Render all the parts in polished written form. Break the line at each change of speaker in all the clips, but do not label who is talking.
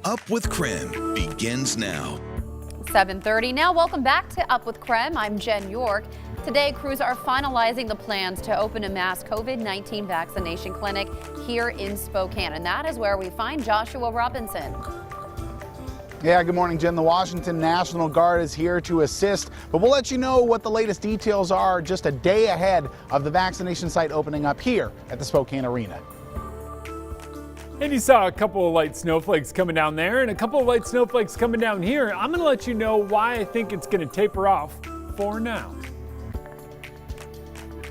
Up with KREM begins now.
7:30 now. Welcome back to Up with KREM. I'm Jen York. Today, crews are finalizing the plans to open a mass COVID-19 vaccination clinic here in Spokane, and that is where we find Joshua Robinson.
Yeah, good morning, Jen. The Washington National Guard is here to assist, but we'll let you know what the latest details are just a day ahead of the vaccination site opening up here at the Spokane Arena.
And you saw a couple of light snowflakes coming down there and a couple of light snowflakes coming down here. I'm going to let you know why I think it's going to taper off for now.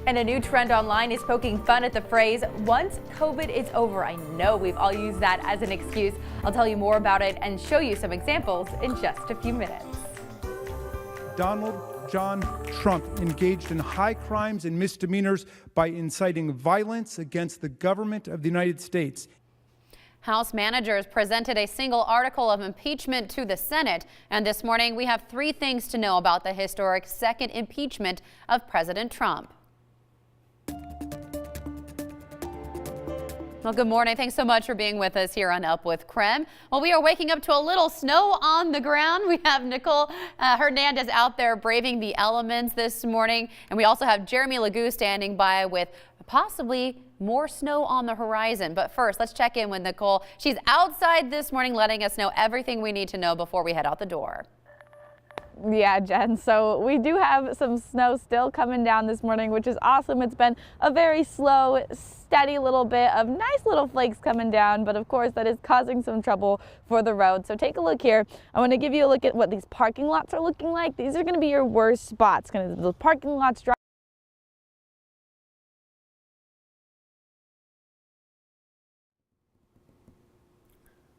And a new trend online is poking fun at the phrase, once COVID is over. I know we've all used that as an excuse. I'll tell you more about it and show you some examples in just a few minutes.
Donald John Trump engaged in high crimes and misdemeanors by inciting violence against the government of the United States.
House managers presented a single article of impeachment to the Senate, and this morning we have three things to know about the historic second impeachment of President Trump. Well, good morning. Thanks so much for being with us here on Up with KREM. Well, we are waking up to a little snow on the ground. We have Nicole Hernandez out there braving the elements this morning, and we also have Jeremy Legoo standing by with possibly more snow on the horizon. But first, let's check in with Nicole. She's outside this morning letting us know everything we need to know before we head out the door.
Yeah, Jen, so we do have some snow still coming down this morning, which is awesome. It's been a very slow, steady little bit of nice little flakes coming down, but of course that is causing some trouble for the road. So take a look here. I want to give you a look at what these parking lots are looking like. These are going to be your worst spots. The parking lots dry.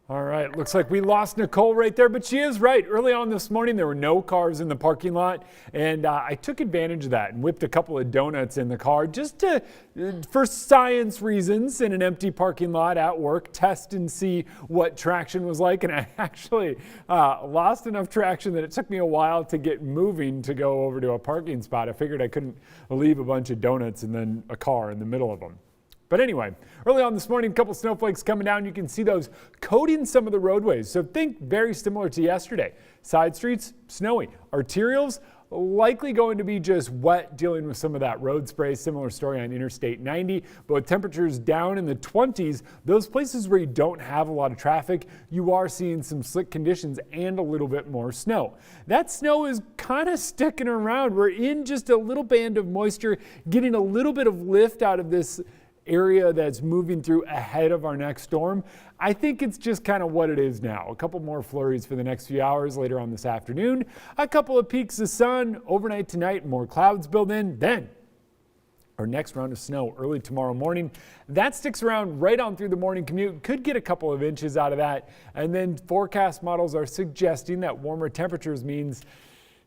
All right, looks like we lost Nicole right there, but she is right. Early on this morning, there were no cars in the parking lot, and I took advantage of that and whipped a couple of donuts in the car just to, for science reasons, in an empty parking lot at work, test and see what traction was like. And I actually lost enough traction that it took me a while to get moving to go over to a parking spot. I figured I couldn't leave a bunch of donuts and then a car in the middle of them. But anyway, early on this morning, a couple snowflakes coming down. You can see those coating some of the roadways. So think very similar to yesterday. Side streets, snowy. Arterials, likely going to be just wet, dealing with some of that road spray. Similar story on Interstate 90. But with temperatures down in the 20s, those places where you don't have a lot of traffic, you are seeing some slick conditions and a little bit more snow. That snow is kind of sticking around. We're in just a little band of moisture, getting a little bit of lift out of this area that's moving through ahead of our next storm. I think it's just kind of what it is now. A couple more flurries for the next few hours later on this afternoon. A couple of peaks of sun overnight tonight, more clouds build in. Then our next round of snow early tomorrow morning. That sticks around right on through the morning commute. Could get a couple of inches out of that. And then forecast models are suggesting that warmer temperatures means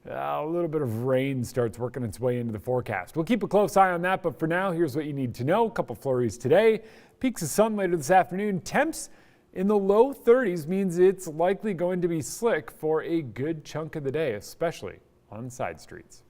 a little bit of rain starts working its way into the forecast. We'll keep a close eye on that, but for now, here's what you need to know. A couple flurries today, peaks of sun later this afternoon. Temps in the low 30s means it's likely going to be slick for a good chunk of the day, especially on side streets.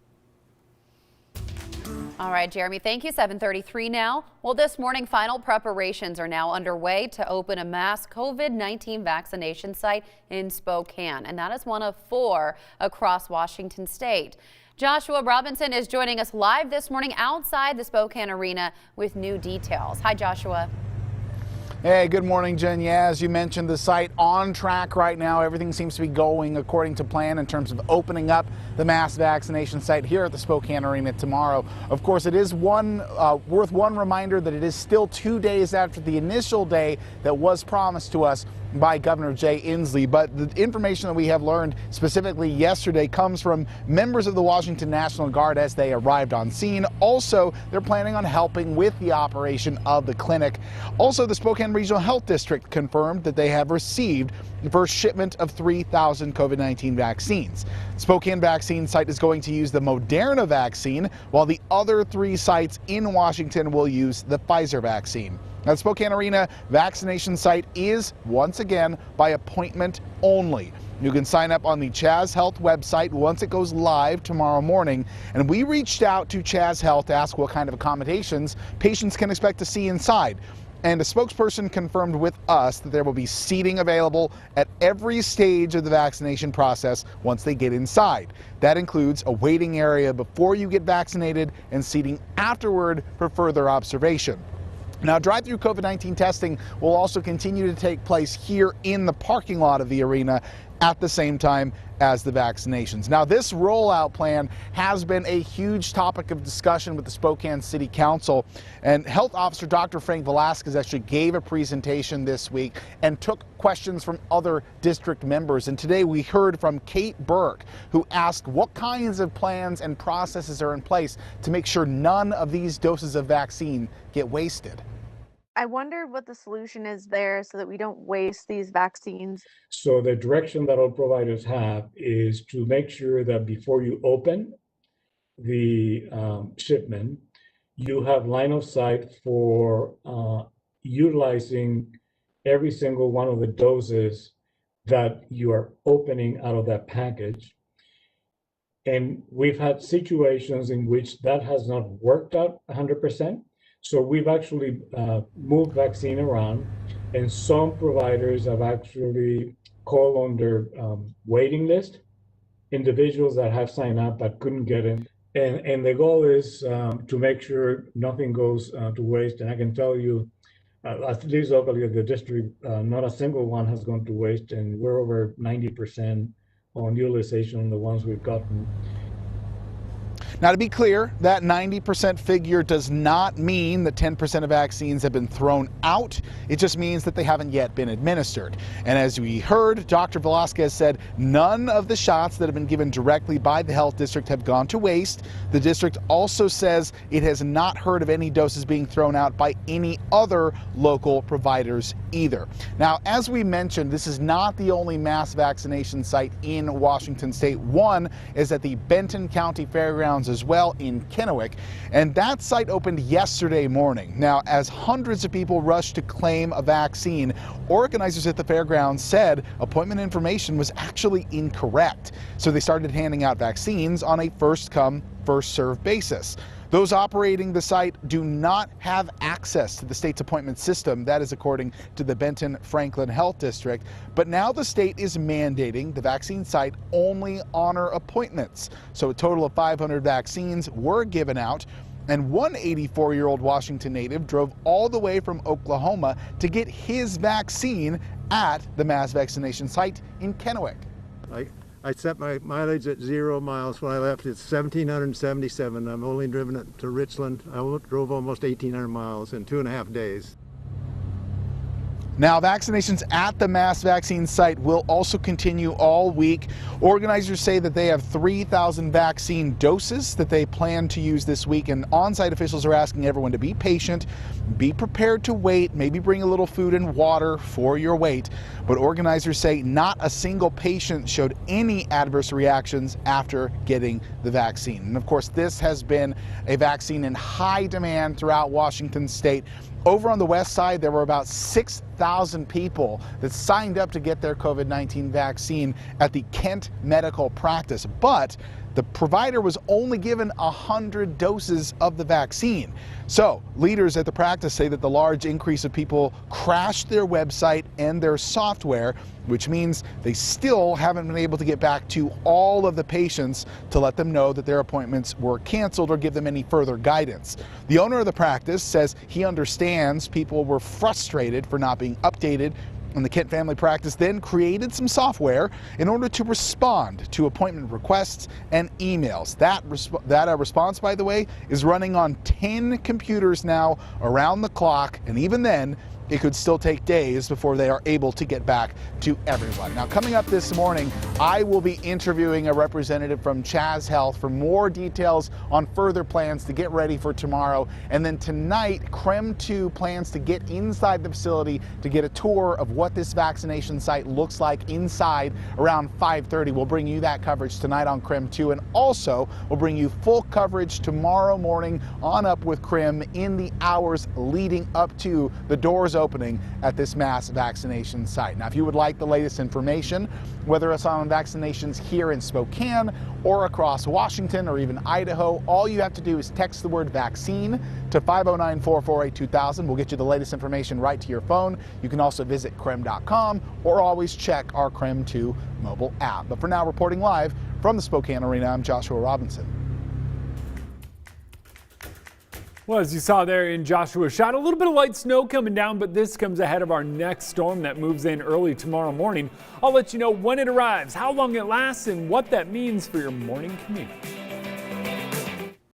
All right, Jeremy, thank you. 7:33 now. Well, this morning, final preparations are now underway to open a mass COVID-19 vaccination site in Spokane, and that is one of 4 across Washington state. Joshua Robinson is joining us live this morning outside the Spokane Arena with new details. Hi, Joshua.
Hey, good morning, Jen. Yeah, as you mentioned, the site on track right now. Everything seems to be going according to plan in terms of opening up the mass vaccination site here at the Spokane Arena tomorrow. Of course, it is worth one reminder that it is still 2 days after the initial day that was promised to us by Governor Jay Inslee. But the information that we have learned specifically yesterday comes from members of the Washington National Guard as they arrived on scene. Also, they're planning on helping with the operation of the clinic. Also, the Spokane Regional Health District confirmed that they have received the first shipment of 3,000 COVID-19 vaccines. Spokane vaccine site is going to use the Moderna vaccine, while the other 3 sites in Washington will use the Pfizer vaccine. Now, the Spokane Arena vaccination site is, once again, by appointment only. You can sign up on the Chaz Health website once it goes live tomorrow morning. And we reached out to Chaz Health to ask what kind of accommodations patients can expect to see inside. And a spokesperson confirmed with us that there will be seating available at every stage of the vaccination process once they get inside. That includes a waiting area before you get vaccinated and seating afterward for further observation. Now, drive-through COVID-19 testing will also continue to take place here in the parking lot of the arena at the same time as the vaccinations. Now, this rollout plan has been a huge topic of discussion with the Spokane City Council, and Health Officer Dr. Frank Velasquez actually gave a presentation this week and took questions from other district members. And today we heard from Kate Burke, who asked what kinds of plans and processes are in place to make sure none of these doses of vaccine get wasted.
I wonder what the solution is there so that we don't waste these vaccines.
So the direction that all providers have is to make sure that before you open the shipment, you have line of sight for utilizing every single one of the doses that you are opening out of that package. And we've had situations in which that has not worked out 100%. So we've actually moved vaccine around, and some providers have actually called on their waiting list, individuals that have signed up but couldn't get in. And the goal is to make sure nothing goes to waste. And I can tell you, at least locally at the district, not a single one has gone to waste, and we're over 90% on utilization on the ones we've gotten.
Now, to be clear, that 90% figure does not mean that 10% of vaccines have been thrown out. It just means that they haven't yet been administered. And as we heard, Dr. Velasquez said none of the shots that have been given directly by the health district have gone to waste. The district also says it has not heard of any doses being thrown out by any other local providers either. Now, as we mentioned, this is not the only mass vaccination site in Washington State. One is at the Benton County Fairgrounds as well in Kennewick, and that site opened yesterday morning. Now, as hundreds of people rushed to claim a vaccine, organizers at the fairgrounds said appointment information was actually incorrect. So they started handing out vaccines on a first-come, first-served basis. Those operating the site do not have access to the state's appointment system. That is according to the Benton Franklin Health District. But now the state is mandating the vaccine site only honor appointments. So a total of 500 vaccines were given out. And one 84-year-old Washington native drove all the way from Oklahoma to get his vaccine at the mass vaccination site in Kennewick.
I set my mileage at 0 miles when I left. It's 1,777. I've only driven it to Richland. I drove almost 1,800 miles in 2.5 days.
Now, vaccinations at the mass vaccine site will also continue all week. Organizers say that they have 3,000 vaccine doses that they plan to use this week, and on-site officials are asking everyone to be patient, be prepared to wait, maybe bring a little food and water for your wait. But organizers say not a single patient showed any adverse reactions after getting the vaccine. And of course, this has been a vaccine in high demand throughout Washington State. Over on the west side, there were about 6,000 people that signed up to get their COVID-19 vaccine at the Kent Medical Practice, but the provider was only given 100 doses of the vaccine. So leaders at the practice say that the large increase of people crashed their website and their software, which means they still haven't been able to get back to all of the patients to let them know that their appointments were canceled or give them any further guidance. The owner of the practice says he understands people were frustrated for not being updated, and the Kent family practice then created some software in order to respond to appointment requests and emails. That response, by the way, is running on 10 computers now around the clock, and even then, it could still take days before they are able to get back to everyone. Now, coming up this morning, I will be interviewing a representative from Chaz Health for more details on further plans to get ready for tomorrow. And then tonight, KREM 2 plans to get inside the facility to get a tour of what this vaccination site looks like inside around 5:30. We'll bring you that coverage tonight on KREM 2, and also we'll bring you full coverage tomorrow morning on Up with KREM in the hours leading up to the doors opening at this mass vaccination site. Now, if you would like the latest information, whether it's on vaccinations here in Spokane or across Washington or even Idaho, all you have to do is text the word vaccine to 509-448-2000. We'll get you the latest information right to your phone. You can also visit KREM.com or always check our KREM 2 mobile app. But for now, reporting live from the Spokane Arena, I'm Joshua Robinson.
Well, as you saw there in Joshua's shot, a little bit of light snow coming down, but this comes ahead of our next storm that moves in early tomorrow morning. I'll let you know when it arrives, how long it lasts, and what that means for your morning commute.